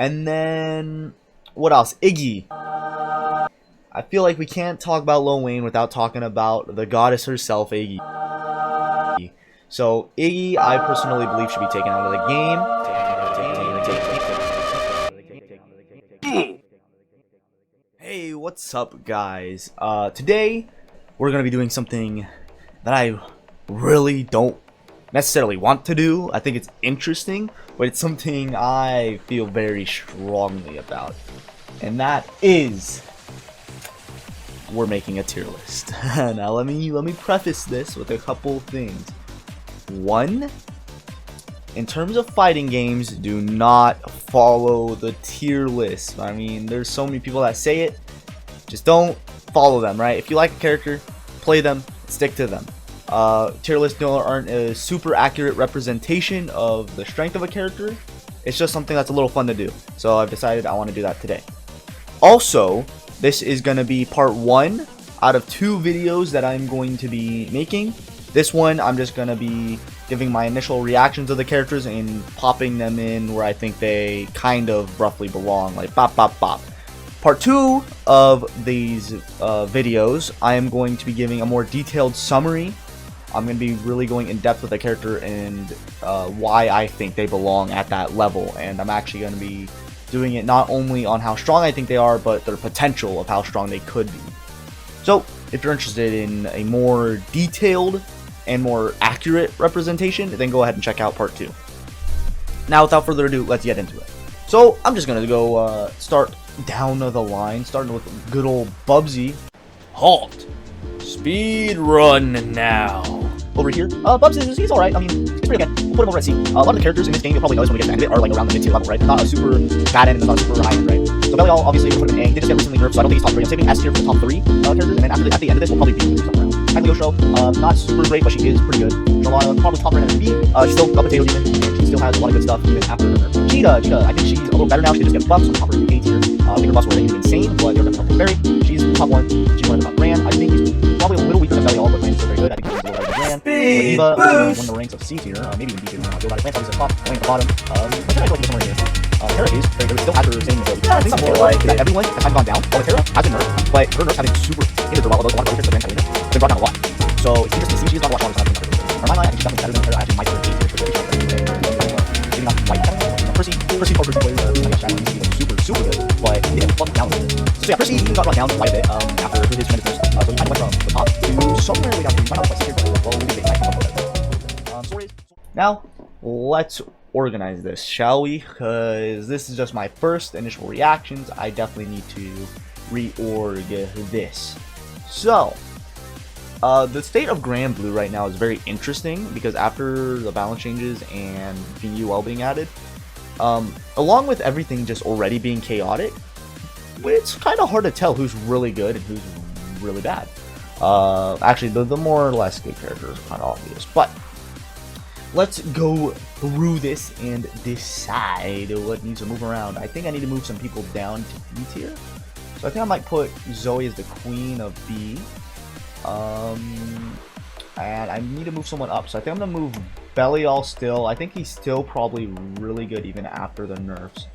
And then, what else? Iggy. I feel like we can't talk about Lil Wayne without talking about the goddess herself, Iggy. So, Iggy, I personally believe should be taken out of the game. Hey, what's up, guys? Today, we're going to be doing something that I really don't necessarily want to do. I think it's interesting, but it's something I feel very strongly about. And that is, we're making a tier list. Now let me preface this with a couple things. One, in terms of fighting games, do not follow the tier list. I mean, there's so many people that say it. Just don't follow them, right? If you like a character, play them, stick to them. Tier lists aren't a super accurate representation of the strength of a character. It's just something that's a little fun to do. So I've decided I want to do that today. Also, this is going to be part 1 out of 2 videos that I'm going to be making. This one, I'm just going to be giving my initial reactions of the characters and popping them in where I think they kind of roughly belong, like bop, bop, bop. Part 2 of these videos, I am going to be giving a more detailed summary. I'm going to be really going in depth with the character and why I think they belong at that level. And I'm actually going to be doing it not only on how strong I think they are, but their potential of how strong they could be. So, if you're interested in a more detailed and more accurate representation, then go ahead and check out part 2. Now, without further ado, let's get into it. So, I'm just going to go start down the line, starting with good old Bubsy. Halt! Speed run now. Over here, Bubs he's alright. I mean, he's pretty good. We'll put him over at C. A lot of the characters in this game, you'll probably notice when we get to the end of it, are like around the mid-tier level, right? Not a super bad end and not a super high end, right? So Belial, obviously, we'll put him in A. He did just get recently nerfed, so I don't think he's top 3. I'm saving S tier for the top 3 characters, and then at the end of this, we'll probably be somewhere around. Kylie not super great, but she is pretty good. Charlotta, probably top 3 at B. She's still a potato demon, and she still has a lot of good stuff even after her. Cheetah, I think she's a little better now. She just gets buffs, so top her A tier. I think her buffs were insane, but they're definitely very. She's top 1. She's one of the top Grand. I think he's probably a little weaker than Belial, but Rand's still very good. I think he's a little better than Grand. Diva, one of the ranks of C tier, maybe even B tier. Go about it. Lance, obviously, top, Wayne at the bottom. I'm sure I feel like he's somewhere here. Terra is very good. Still has her same ability. I think more like that everyone has time gone down. Well, Terra has been nerfed, but her nerfs have been super hindered her, while a lot of other characters have been brought down a lot. So it's interesting to see. She's not a lot stronger than Hermione. I think she's definitely better than Terra. Actually, might be A tier for sure. Maybe not quite Percy super good, but yeah, brought down a little bit. So yeah, Percy got brought down quite a bit after his tremendous nerfs. So he kind of went from the top to somewhere way down to the Now, let's organize this, shall we? Because this is just my first initial reactions. I definitely need to reorg this. So, the state of Grand Blue right now is very interesting because after the balance changes and Yuel being added, along with everything just already being chaotic, it's kind of hard to tell who's really good and who's really bad. Actually, the more or less good characters are kind of obvious, but let's go through this and decide what needs to move around. I think I need to move some people down to B tier. So I think I might put Zoe as the queen of B. And I need to move someone up. So I think I'm going to move Belial still. I think he's still probably really good even after the nerfs.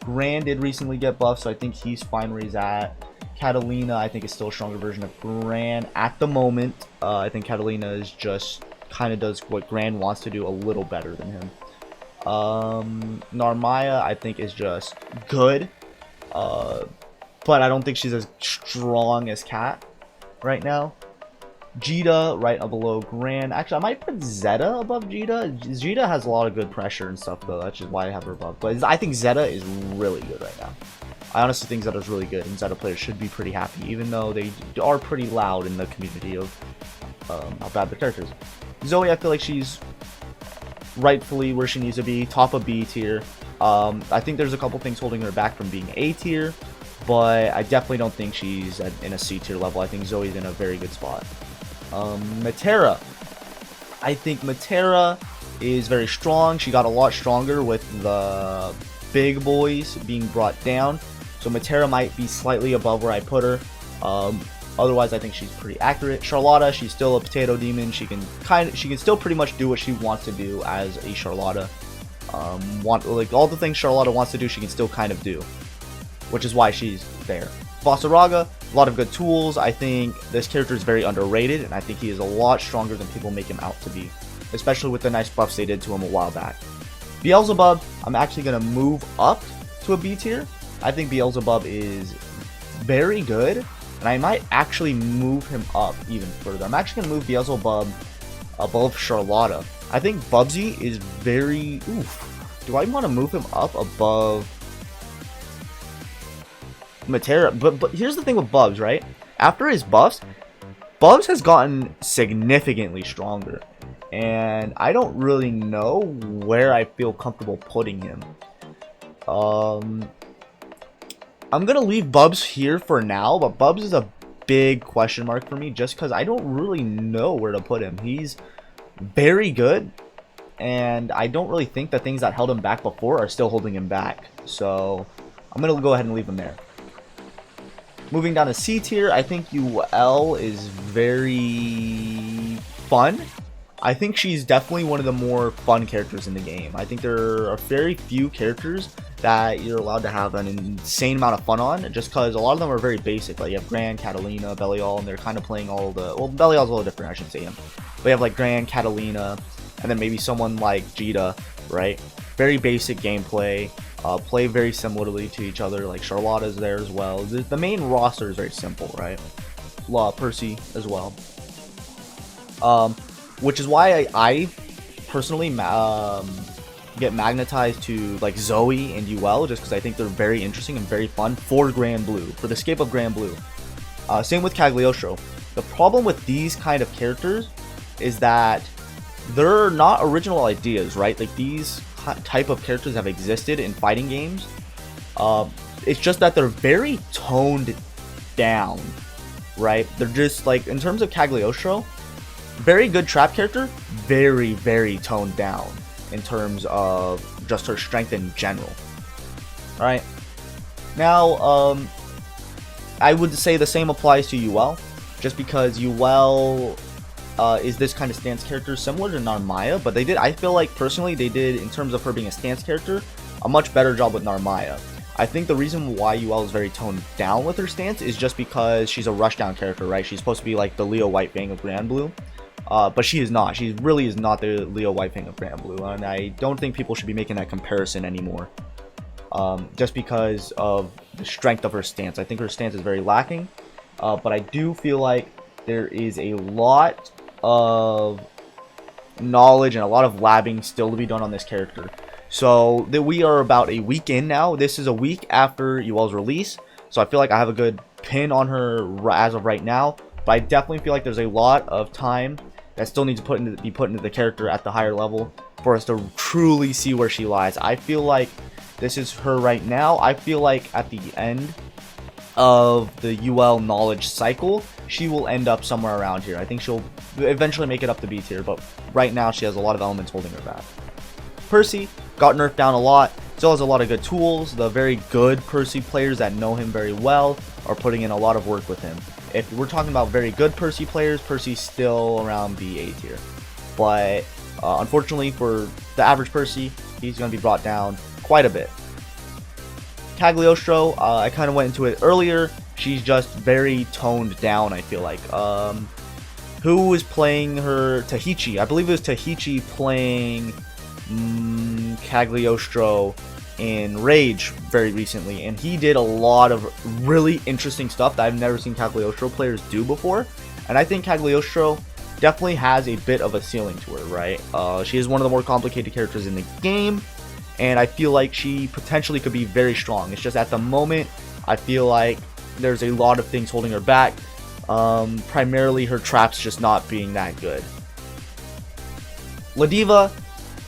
Grand did recently get buffed, so I think he's fine where he's at. Catalina, I think, is still a stronger version of Grand at the moment. I think Catalina is just kind of does what Grand wants to do a little better than him. Narmaya, I think, is just good, but I don't think she's as strong as Kat right now. Jita right below Grand. Actually, I might put Zeta above Jita. Jita has a lot of good pressure and stuff, though. That's just why I have her above. But I think Zeta is really good right now. I honestly think Zeta's really good, and Zeta players should be pretty happy, even though they are pretty loud in the community of how bad their characters. Zoe, I feel like she's rightfully where she needs to be, top of B tier. I think there's a couple things holding her back from being A tier, but I definitely don't think she's in a C tier level. I think Zoe's in a very good spot. Matera. I think Matera is very strong. She got a lot stronger with the big boys being brought down. So Matera might be slightly above where I put her. Otherwise, I think she's pretty accurate. Charlotta, she's still a potato demon. She can still pretty much do what she wants to do as a Charlotta. Like all the things Charlotta wants to do, she can still kind of do, which is why she's there. Vasaraga, a lot of good tools. I think this character is very underrated, and I think he is a lot stronger than people make him out to be, especially with the nice buffs they did to him a while back. Beelzebub, I'm actually going to move up to a B tier. I think Beelzebub is very good, and I might actually move him up even further. I'm actually going to move Beelzebub above Charlotta. I think Bubsy is very... Oof. Do I want to move him up above Matera? But here's the thing with Bubs, right? After his buffs, Bubs has gotten significantly stronger. And I don't really know where I feel comfortable putting him. I'm going to leave Bubs here for now, but Bubs is a big question mark for me just because I don't really know where to put him. He's very good, and I don't really think the things that held him back before are still holding him back. So I'm going to go ahead and leave him there. Moving down to C tier, I think Yuel is very fun. I think she's definitely one of the more fun characters in the game. I think there are very few characters that you're allowed to have an insane amount of fun on, just because a lot of them are very basic. Like you have Gran, Catalina, Belial, and they're kind of playing all the... Well, Belial's a little different, I should say him. But you have like Gran, Catalina, and then maybe someone like Jita, right? Very basic gameplay. Play very similarly to each other. Like Charlotta's there as well. The main roster is very simple, right? Percy as well. Which is why I personally get magnetized to like Zoe and Yuel, just because I think they're very interesting and very fun for Grand Blue, for the escape of Grand Blue. Same with Cagliostro. The problem with these kind of characters is that they're not original ideas, right? Like these type of characters have existed in fighting games. It's just that they're very toned down, right? They're just like, in terms of Cagliostro, very good trap character, very, very toned down in terms of just her strength in general. Alright. Now, I would say the same applies to Yuel, just because Yuel is this kind of stance character similar to Narmaya, but I feel like personally they did, in terms of her being a stance character, a much better job with Narmaya. I think the reason why Yuel is very toned down with her stance is just because she's a rushdown character, right? She's supposed to be like the Leo Whitefang of Grand Blue. But she is not. She really is not the Leo Whitefang of Grand Blue, and I don't think people should be making that comparison anymore. Just because of the strength of her stance. I think her stance is very lacking, but I do feel like there is a lot of knowledge and a lot of labbing still to be done on this character. So we are about a week in now. This is a week after Yuel's release, so I feel like I have a good pin on her as of right now, but I definitely feel like there's a lot of time that still needs to be put into the character at the higher level for us to truly see where she lies. I feel like this is her right now. I feel like at the end of the Yuel knowledge cycle, she will end up somewhere around here. I think she'll eventually make it up to B tier, but right now she has a lot of elements holding her back. Percy got nerfed down a lot, still has a lot of good tools. The very good Percy players that know him very well are putting in a lot of work with him. If we're talking about very good Percy players, Percy's still around B, A tier. But unfortunately for the average Percy, he's going to be brought down quite a bit. Cagliostro, I kind of went into it earlier. She's just very toned down, I feel like. Who was playing her? Tahichi. I believe it was Tahichi playing Cagliostro in Rage very recently, and he did a lot of really interesting stuff that I've never seen Cagliostro players do before, and I think Cagliostro definitely has a bit of a ceiling to her, right? She is one of the more complicated characters in the game, and I feel like she potentially could be very strong. It's just at the moment, I feel like there's a lot of things holding her back, primarily her traps just not being that good. Ladiva,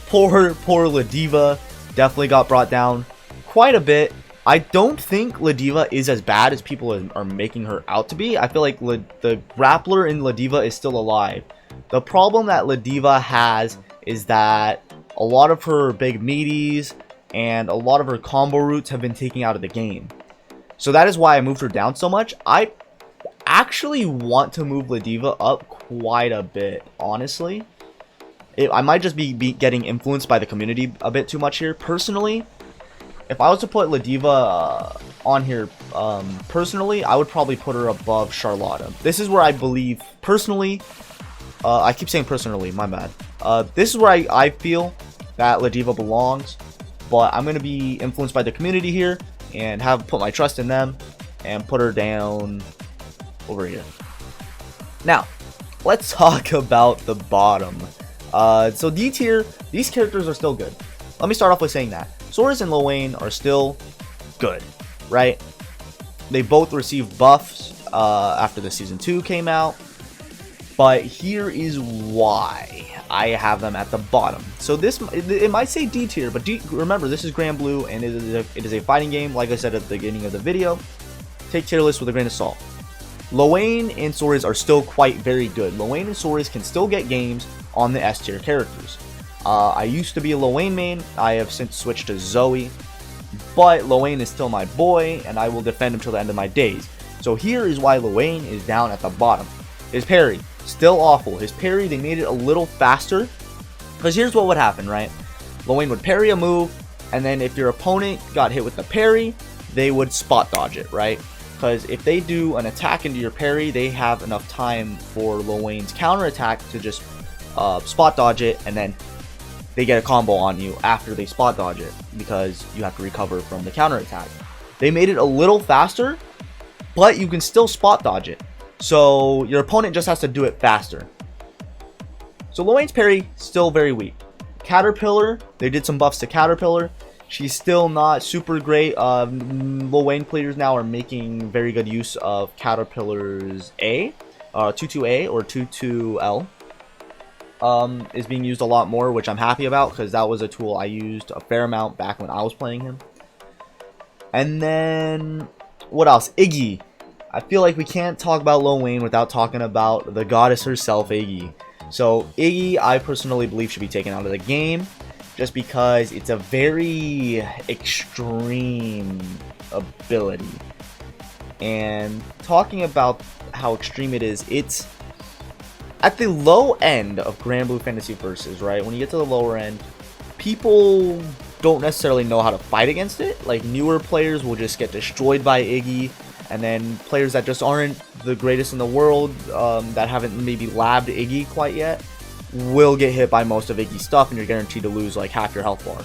poor Ladiva, definitely got brought down quite a bit. I don't think Ladiva is as bad as people are making her out to be. I feel like the grappler in Ladiva is still alive. The problem that Ladiva has is that a lot of her big meaties and a lot of her combo routes have been taken out of the game. So that is why I moved her down so much. I actually want to move Ladiva up quite a bit, honestly. I might just be getting influenced by the community a bit too much here. Personally, if I was to put Ladiva on here, personally, I would probably put her above Charlotta. This is where I believe, personally, I keep saying personally, my bad. This is where I feel that Ladiva belongs, but I'm going to be influenced by the community here and put my trust in them and put her down over here. Now, let's talk about the bottom. So D tier, these characters are still good. Let me start off with saying that Soares and Lil Wayne are still good, right? They both received buffs after the Season 2 came out. But here is why I have them at the bottom. So it might say D tier, but remember, this is Grand Blue, and it is a fighting game. Like I said at the beginning of the video, take tier lists with a grain of salt. Lil Wayne and Soares are still quite very good. Lil Wayne and Soares can still get games on the S tier characters. I used to be a Lil Wayne main. I have since switched to Zoe, but Lil Wayne is still my boy, and I will defend him till the end of my days. So here is why Lil Wayne is down at the bottom. His parry, still awful. His parry, they made it a little faster. Because here's what would happen, right? Lil Wayne would parry a move, and then if your opponent got hit with the parry, they would spot dodge it, right? Because if they do an attack into your parry, they have enough time for Lil Wayne's counter attack to just spot dodge it, and then they get a combo on you after they spot dodge it, because you have to recover from the counter attack. They made it a little faster, but you can still spot dodge it. So your opponent just has to do it faster. So Lil Wayne's parry, still very weak. Caterpillar, they did some buffs to Caterpillar. She's still not super great. Lil Wayne players now are making very good use of Caterpillar's A. 22A or 22L is being used a lot more, which I'm happy about, because that was a tool I used a fair amount back when I was playing him. And then, what else? Iggy. I feel like we can't talk about Lil Wayne without talking about the goddess herself, Iggy. So Iggy, I personally believe, should be taken out of the game, just because it's a very extreme ability. And talking about how extreme it is, it's at the low end of Grand Blue Fantasy Versus, right? When you get to the lower end, people don't necessarily know how to fight against it. Like, newer players will just get destroyed by Iggy. And then players that just aren't the greatest in the world, that haven't maybe labbed Iggy quite yet, will get hit by most of Iggy's stuff, and you're guaranteed to lose like half your health bar.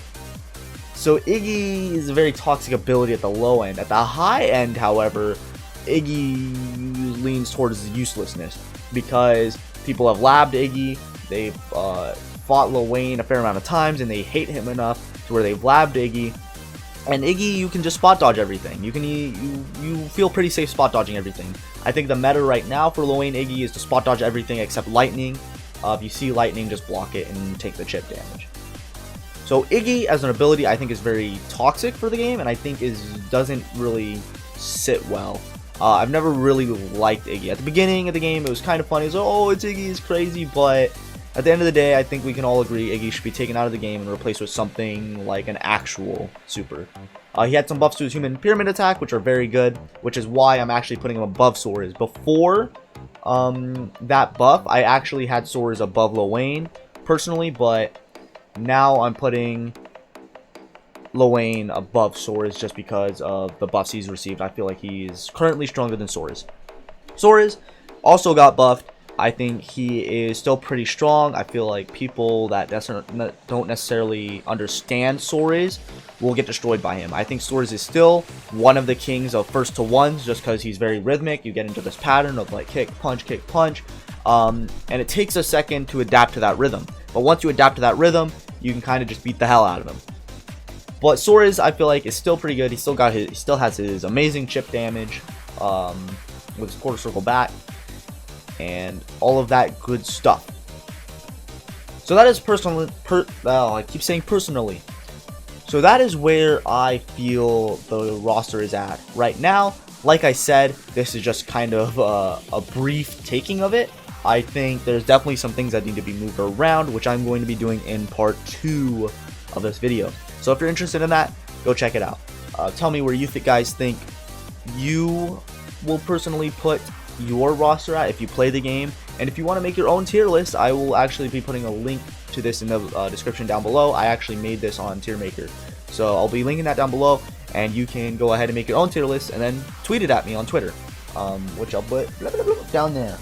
So Iggy is a very toxic ability at the low end. At the high end, however, Iggy leans towards uselessness, because people have labbed Iggy, they've fought Lil Wayne a fair amount of times, and they hate him enough to where they've labbed Iggy. And Iggy, you can just spot dodge everything. You feel pretty safe spot dodging everything. I think the meta right now for Lil Wayne Iggy is to spot dodge everything except lightning. If you see lightning, just block it and take the chip damage. So Iggy as an ability, I think, is very toxic for the game, and I think doesn't really sit well. I've never really liked Iggy. At the beginning of the game, it was kind of funny. It was, oh, it's Iggy, it's crazy, but at the end of the day, I think we can all agree Iggy should be taken out of the game and replaced with something like an actual super. He had some buffs to his human pyramid attack, which are very good, which is why I'm actually putting him above Soares. Before that buff, I actually had Soares above Lil Wayne, personally, but now I'm putting Lil Wayne above Soares just because of the buffs he's received. I feel like he's currently stronger than Soares. Soares also got buffed. I think he is still pretty strong. I feel like people that don't necessarily understand Soares will get destroyed by him. I think Soares is still one of the kings of first to ones, just because he's very rhythmic. You get into this pattern of like kick, punch, and it takes a second to adapt to that rhythm. But once you adapt to that rhythm, you can kind of just beat the hell out of him. But Soares, I feel like, is still pretty good. He still has his amazing chip damage with his quarter circle bat and all of that good stuff. So that is I keep saying personally. So that is where I feel the roster is at right now. Like I said, this is just kind of a brief taking of it. I think there's definitely some things that need to be moved around, which I'm going to be doing in part 2 of this video. So if you're interested in that, go check it out. Tell me where you guys think you will personally put your roster at if you play the game. And if you want to make your own tier list, I will actually be putting a link to this in the description down below. I actually made this on Tier Maker, so I'll be linking that down below, and you can go ahead and make your own tier list and then tweet it at me on Twitter, which I'll put down there.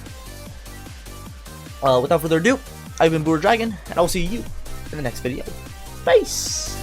Without further ado, I've been Brewer Dragon, and I'll see you in the next video. Peace!